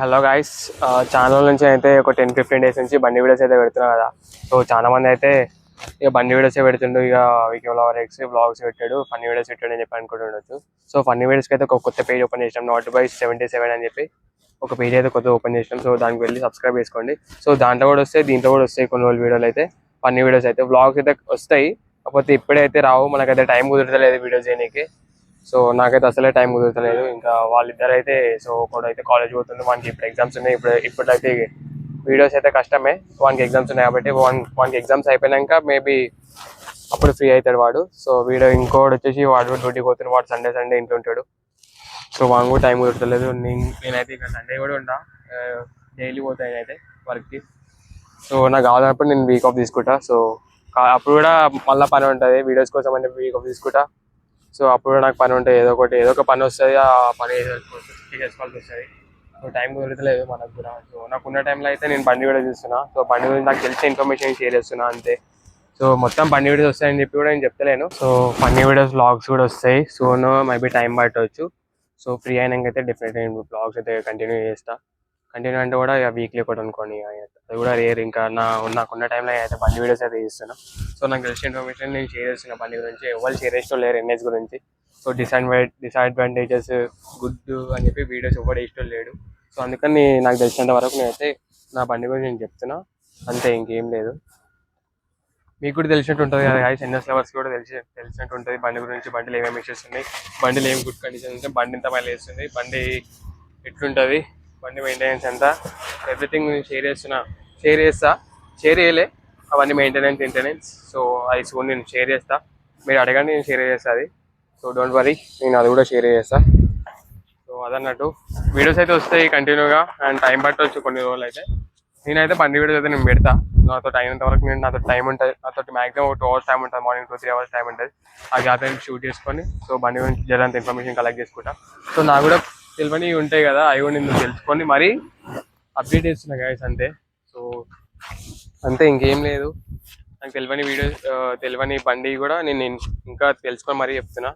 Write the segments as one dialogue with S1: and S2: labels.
S1: Hello guys, channel నుంచి అయితే ఒక 10-15 డేస్ నుంచి బండి వీడియోస్ అయితే పెడుతున్నా కదా. సో చాలా మంది అయితే ఇక బండి వీడియోస్ పెడుతుండు, ఇక వీకెక్స్ బ్లాగ్స్ పెట్టాడు, ఫన్నీ వీడియోస్ పెట్టాడు అని చెప్పి అనుకుంటుండొచ్చు. సో ఫన్నీ వీడియోస్కి అయితే ఒక కొత్త పేజ్ ఓపెన్ చేసినాం, నాట్ బై 77 అని చెప్పి ఒక పేజ్ అయితే కొత్త ఓపెన్ చేసినాం. సో దానికి వెళ్ళి సబ్స్క్రైబ్ చేసుకోండి. సో దాంట్లో కూడా వస్తాయి, దీంట్లో కూడా వస్తాయి కొన్ని రోజులు వీడియోలు అయితే, ఫన్నీ వీడియోస్ అయితే, వ్లాగ్స్ అయితే వస్తాయి. కాకపోతే ఇప్పుడైతే రావు, మనకైతే టైం కుదరలేదు వీడియోస్ చేయడానికి. సో నాకైతే అసలే టైం కుదరలేదు. ఇంకా వాళ్ళిద్దరు అయితే, సో ఒకడైతే కాలేజ్ పోతుంది, వానికి ఇప్పుడు ఎగ్జామ్స్ ఉన్నాయి. ఇప్పుడైతే వీడియోస్ అయితే కష్టమే, వానికి ఎగ్జామ్స్ ఉన్నాయి కాబట్టి వానికి ఎగ్జామ్స్ అయిపోయినాక మేబీ అప్పుడు ఫ్రీ అవుతాడు వాడు. సో వీడియో ఇంకోటి వచ్చేసి వాడు డ్యూటీకి పోతున్నాడు, వాడు సండే ఇంట్లో ఉంటాడు. సో వాడు కూడా టైం కుదరలేదు. నేనైతే ఇక సండే కూడా ఉంటా, డైలీ పోతా నేనైతే వర్క్కి. సో నాకు కావాలన్నప్పుడు నేను వీక్ ఆఫ్ తీసుకుంటా. సో అప్పుడు కూడా మళ్ళీ పని ఉంటుంది వీడియోస్ కోసం అంటే వీక్ ఆఫ్ తీసుకుంటా. సో అప్పుడు నాకు పని ఉంటుంది, ఏదో ఒక పని వస్తుంది, ఆ పని చేసుకోవాల్సి వస్తుంది. సో టైం కుదరలేదు మనకు కూడా. సో నాకున్న టైంలో అయితే నేను బండి వీడియో చూస్తున్నా. సో బండి గురించి నాకు తెలిసిన ఇన్ఫర్మేషన్ షేర్ చేస్తున్నా అంతే. సో మొత్తం బండి వీడియోస్ వస్తాయని చెప్పి కూడా నేను చెప్తలేను. సో ఫన్నీ వీడియోస్ వ్లాగ్స్ కూడా వస్తాయి. సో మేబీ టైం పట్టవచ్చు. సో ఫ్రీ అయినాక అయితే డెఫినెట్గా నేను వ్లాగ్స్ అయితే కంటిన్యూ చేస్తా. కంటిన్యూ అంటే కూడా ఇక వీక్లీ ఒకటి అనుకోని, అది కూడా రేర్. ఇంకా నాకున్న టైంలో అయితే బండి వీడియోస్ అయితే చేస్తున్నా. సో నాకు తెలిసిన ఇన్ఫర్మేషన్ నేను షేర్ చేస్తున్నా బండి గురించి. ఎవరు షేర్ చేసిన లేరు ఎన్హెచ్ గురించి. సో డిసడ్వాంటేజెస్ గుడ్ అని చెప్పి వీడియోస్ ఎవరు ఇష్టం లేడు. సో అందుకని నాకు తెలిసినంత వరకు నేనైతే నా బండి గురించి నేను చెప్తున్నా అంతే, ఇంకేం లేదు. మీకు కూడా తెలిసినట్టు ఉంటుంది కదా గాయస్, ఎన్ఎస్ లవర్స్ కూడా తెలిసినట్టు ఉంటుంది బండి గురించి. బండిలో ఏమేమి ఇష్యూస్ ఉన్నాయి, బండిలో ఏం గుడ్ కండిషన్ ఉంటే, బండి ఎంత మైలేజ్ వేస్తుంది, బండి ఎట్లుంటుంది, బండి మెయింటెనెన్స్ ఎంత, ఎవ్రీథింగ్ నేను షేర్ చేయలే అవన్నీ మెయింటెనెన్స్. సో అది సూన్ నేను షేర్ చేస్తా, మీరు అడగండి నేను షేర్ చేస్తా అది. సో డోంట్ వరీ, నేను అది కూడా షేర్ చేస్తా. సో అదన్నట్టు వీడియోస్ అయితే వస్తాయి కంటిన్యూగా, అండ్ టైం పట్టవచ్చు కొన్ని రోజులు అయితే. నేనైతే బండి వీడియోస్ అయితే నేను పెడతా, నాతో టైం అంత వరకు. నాతో టైం ఉంటుంది, నాతో మ్యాక్సిమం ఒక 2 hours టైం ఉంటుంది, మార్నింగ్ 2-3 hours టైం ఉంటుంది. ఆ గ్యాప్ టైం షూట్ చేసుకొని సో బండి గురించి జరంత ఇన్ఫర్మేషన్ కలెక్ట్ చేసుకుంటా. సో నాకు కూడా తెలియనివి ఉంటాయి కదా, అవి కూడా నేను తెలుసుకొని మరీ అప్డేట్ చేస్తున్నా గైస్ అంతే. సో అంతే, ఇంకేం లేదు. నాకు తెలియని బండి కూడా నేను ఇంకా తెలుసుకొని మరీ చెప్తున్నా.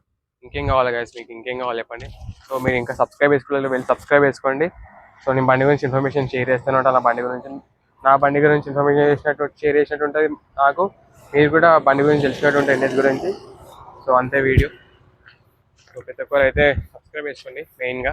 S1: ఇంకేం కావాలి గైస్, మీకు ఇంకేం కావాలి చెప్పండి. సో మీరు ఇంకా సబ్స్క్రైబ్ చేసుకోలేదు, వెళ్ళి సబ్స్క్రైబ్ చేసుకోండి. సో నేను బండి గురించి ఇన్ఫర్మేషన్ షేర్ చేస్తూనే ఉంటాను. నా బండి గురించి ఇన్ఫర్మేషన్ షేర్ చేసినట్టు ఉంటుంది నాకు. మీరు కూడా బండి గురించి తెలిసినట్టు ఉంటుంది ఎన్హెచ్ గురించి. సో అంతే వీడియో. సో ప్రతి ఒక్కరు అయితే సబ్స్క్రైబ్ చేసుకోండి మెయిన్గా.